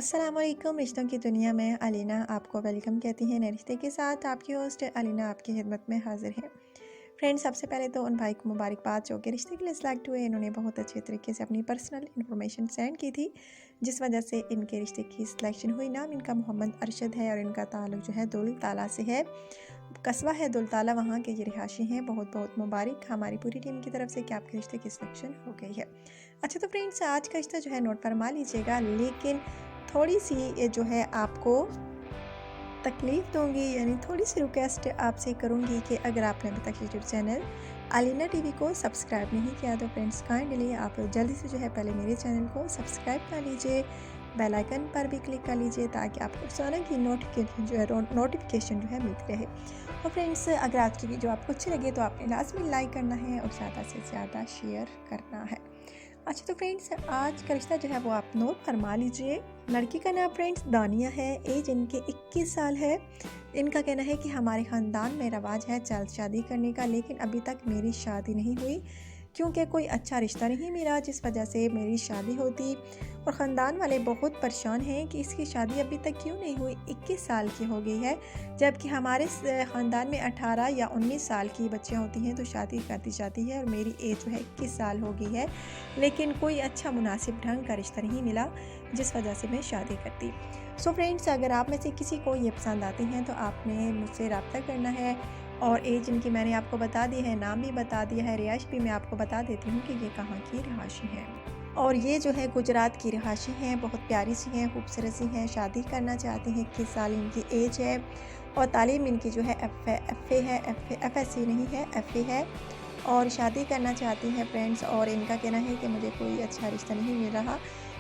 अस्सलाम वालेकुम। रिश्तों की दुनिया में अलीना आपको वेलकम कहती हैं। नए रिश्ते के साथ आपकी होस्ट अलीना आपकी खिदमत में हाजिर है। फ्रेंड्स, सबसे पहले तो उन भाई को मुबारकबाद जो कि रिश्ते के लिए सिलेक्ट हुए। इन्होंने बहुत अच्छे तरीके से अपनी पर्सनल इन्फॉर्मेशन सेंड की थी, जिस वजह से इनके रिश्ते की सिलेक्शन हुई। नाम इनका मोहम्मद अरशद है और इनका ताल्लुक जो है दुलताला से है। कस्बा है दुलताला, वहाँ के ये रिहाशी हैं। बहुत बहुत मुबारक हमारी पूरी टीम की तरफ से कि आपके रिश्ते की सिलेक्शन हो गई है। अच्छा, तो फ्रेंड्स, आज का रिश्ता जो है नोट फरमा लीजिएगा, लेकिन थोड़ी सी ये जो है आपको तकलीफ़ दूंगी, यानी थोड़ी सी रिक्वेस्ट आपसे करूंगी कि अगर आपने अभी तक यूट्यूब चैनल अलीना टीवी को सब्सक्राइब नहीं किया तो फ्रेंड्स काइंडली आप जल्दी से जो है पहले मेरे चैनल को सब्सक्राइब कर लीजिए, बेल आइकन पर भी क्लिक कर लीजिए ताकि आपको रोज़ाना की नोटिफिकेशन जो है मिलती रहे। और फ्रेंड्स, अगर आज की वीडियो आपको अच्छी लगे तो आपने लाजमी लाइक करना है और ज़्यादा से ज़्यादा शेयर करना है। अच्छा, तो फ्रेंड्स, आज का रिश्ता जो है वो आप नोट फरमा लीजिए। लड़की का नाम फ्रेंड्स दानिया है, एज इनके 21 साल है। इनका कहना है कि हमारे ख़ानदान में रवाज है जल्द शादी करने का, लेकिन अभी तक मेरी शादी नहीं हुई क्योंकि कोई अच्छा रिश्ता नहीं मिला, जिस वजह से मेरी शादी होती। और ख़ानदान वाले बहुत परेशान हैं कि इसकी शादी अभी तक क्यों नहीं हुई। 21 साल की हो गई है, जबकि हमारे ख़ानदान में 18 या 19 साल की बच्चियाँ होती हैं तो शादी कर दी जाती है। और मेरी एज जो है 21 साल हो गई है, लेकिन कोई अच्छा मुनासिब ढंग का रिश्ता नहीं मिला, जिस वजह से मैं शादी करती। सो फ्रेंड्स, अगर आप में से किसी को ये पसंद आती हैं तो आपने मुझसे रब्ता करना है। और एज इनकी मैंने आपको बता दी है, नाम भी बता दिया है, रिहाइश भी मैं आपको बता देती हूँ कि ये कहाँ की रिहाशी हैं। और ये जो है गुजरात की रिहाशी हैं, बहुत प्यारी सी हैं, खूबसूरत सी हैं, शादी करना चाहती हैं। 21 साल इनकी एज है और तालीम इनकी जो है FSC नहीं है, FA है, और शादी करना चाहती हैं फ्रेंड्स। और इनका कहना है कि मुझे कोई अच्छा रिश्ता नहीं मिल रहा,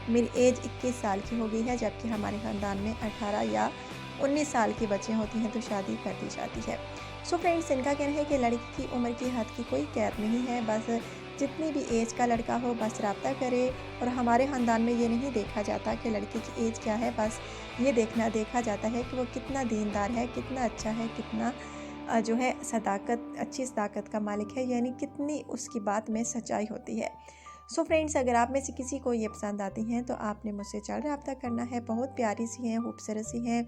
मेरी एज 21 साल की हो गई है, जबकि हमारे ख़ानदान में 18 या 19 साल की बच्चियाँ होती हैं तो शादी कर दी जाती है। सो फ्रेंड्स, इनका कहना है कि लड़की की उम्र की हद की कोई कैद नहीं है, बस जितनी भी एज का लड़का हो बस रब्ता करे। और हमारे ख़ानदान में ये नहीं देखा जाता कि लड़के की एज क्या है, बस ये देखा जाता है कि वो कितना दीनदार है, कितना अच्छा है, कितना जो है अच्छी सदाकत का मालिक है, यानी कितनी उसकी बात में सच्चाई होती है। सो फ्रेंड्स, अगर आप में से किसी को ये पसंद आती हैं तो आपने मुझसे जल्द रब्ता करना है। बहुत प्यारी सी हैं, खूबसूरत सी हैं,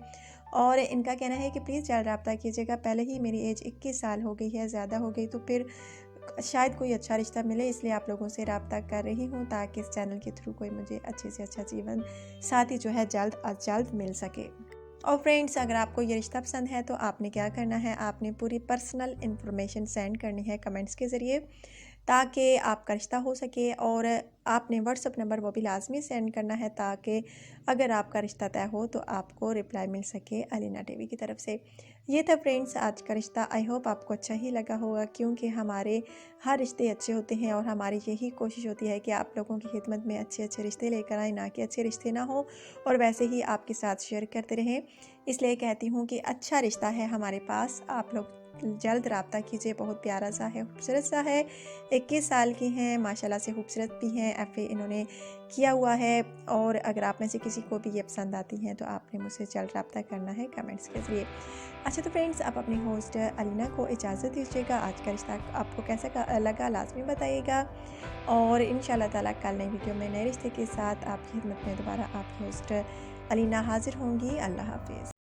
और इनका कहना है कि प्लीज़ जल्द रब्ता कीजिएगा। पहले ही मेरी एज 21 साल हो गई है, ज़्यादा हो गई तो फिर शायद कोई अच्छा रिश्ता मिले, इसलिए आप लोगों से रब्ता कर रही हूँ ताकि इस चैनल के थ्रू कोई मुझे अच्छे से अच्छा जीवन साथी जो है जल्द अज जल्द मिल सके। और फ्रेंड्स, अगर आपको ये रिश्ता पसंद है तो आपने क्या करना है, आपने पूरी पर्सनल इन्फॉर्मेशन सेंड करनी है कमेंट्स के ज़रिए ताकि आपका रिश्ता हो सके। और आपने व्हाट्सअप नंबर वो भी लाजमी सेंड करना है ताकि अगर आपका रिश्ता तय हो तो आपको रिप्लाई मिल सके अलीना टीवी की तरफ से। ये था फ्रेंड्स आज का रिश्ता। आई होप आपको अच्छा ही लगा होगा, क्योंकि हमारे हर रिश्ते अच्छे होते हैं और हमारी यही कोशिश होती है कि आप लोगों की खिदमत में अच्छे अच्छे रिश्ते लेकर आए, ना कि अच्छे रिश्ते ना हो और वैसे ही आपके साथ शेयर करते रहें। इसलिए कहती हूँ कि अच्छा रिश्ता है हमारे पास, आप लोग जल्द रब्ता कीजिए। बहुत प्यारा सा है, खूबसूरत सा है, 21 साल की हैं, माशाल्लाह से खूबसूरत भी हैं, FA इन्होंने किया हुआ है। और अगर आप में से किसी को भी ये पसंद आती हैं तो आपने मुझसे जल्द रब्ता करना है कमेंट्स के ज़रिए। अच्छा, तो फ्रेंड्स, आप अपनी होस्ट अलीना को इजाज़त दीजिएगा। आज का रिश्ता आपको कैसा लगा लाजमी बताइएगा, और इंशाल्लाह ताला कल नई वीडियो में नए रिश्ते के साथ आपकी खिदमत में दोबारा आपकी होस्ट अलीना हाजिर होंगी। अल्लाह हाफिज़।